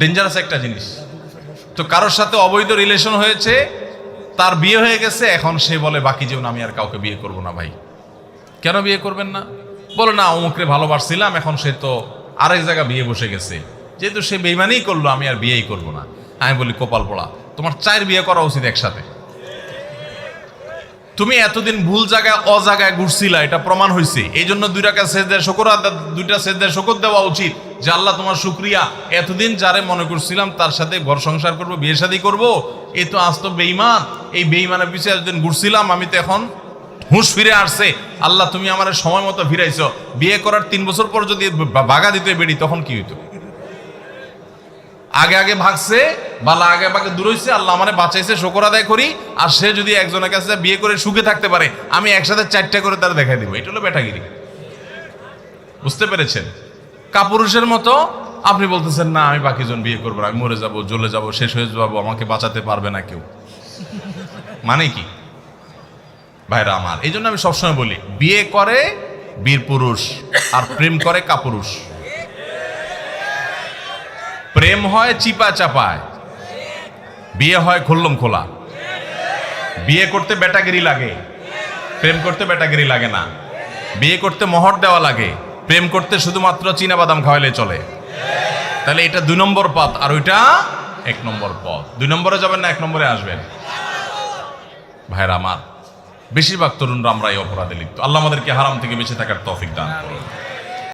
Dangerous একটা জিনিস। তো কারোর সাথে অবৈধ রিলেশন হয়েছে, তার বিয়ে হয়ে গেছে, এখন সে বলে বাকি জীবন আমি আর কাউকে বিয়ে করব না। ভাই কেন বিয়ে করবেন না? বলে না অমুকরে ভালোবাসছিলাম, এখন সে তো আরেক জায়গা বিয়ে বসে গেছে, যেহেতু সে বেইমানিই করলো আমি আর বিয়েই করব না। আমি বলি কপাল পোড়া, তোমার 4 বিয়ে করা উচিত একসাথে। তুমি এতদিন ভুল জায়গায় অজায়গায় ঘুরছিলা, এটা প্রমাণ হয়েছে। এই জন্য 2 রাকাত সেজদায় শুকর দেওয়া উচিত যে আল্লাহ তোমার শুকরিয়া, এতদিন যারে মনে করছিলাম তার সাথে ঘর সংসার করবো, বিয়ে শাদী করবো, এ তো আজ তো বেঈমান। এই বেঈমানের পিছিয়ে এতদিন ঘুরছিলাম, আমি তো এখন হুঁশ ফিরে আসছে। আল্লাহ তুমি আমার সময় মতো ফিরাইছো। বিয়ে করার 3 বছর পর যদি বাগা দিতে বেরি, তখন কি হইতো? আগে আগে ভাগছে, বালা আগে ভাগে দূর হইছে, আল্লাহ আমারে বাঁচাইছে, শুকর আদায় করি। আর সে যদি একজনের কাছে বিয়ে করে সুখে থাকতে পারে, আমি একসাথে 4টা করে তার দেখাই দিব। এটা হলো বেটাগিরি। বুঝতে পেরেছেন? কাপুরুষের মতো আপনি বলতেছেন না আমি বাকি জন বিয়ে করবো না, আমি মরে যাব, জ্বলে যাব, শেষ হয়ে যাবো, আমাকে বাঁচাতে পারবে না কেউ। মানে কি ভাইরা আমার? এই জন্য আমি সবসময় বলি, বিয়ে করে বীর পুরুষ আর প্রেম করে কাপুরুষ। প্রেম হয় চিপা চাপায়, বিয়ে হয় খুল্লম খোলা। বিয়ে করতে বেটাগিরি লাগে, প্রেম করতে বেটাগিরি লাগে না। বিয়ে করতে মোহর দেওয়া লাগে, প্রেম করতে শুধুমাত্র চীনা বাদাম খাওয়াইলে চলে। তাহলে এটা 2 নম্বর পথ, আর ওইটা 1 নম্বর পথ। 2 নম্বরে যাবেন না 1 নম্বরে আসবেন? ভাইরা আমার, বেশিরভাগ তরুণরা আমরা এই অপরাধে লিপ্ত। আল্লাহ আমাদেরকে হারাম থেকে বেঁচে থাকার তৌফিক দান করুন।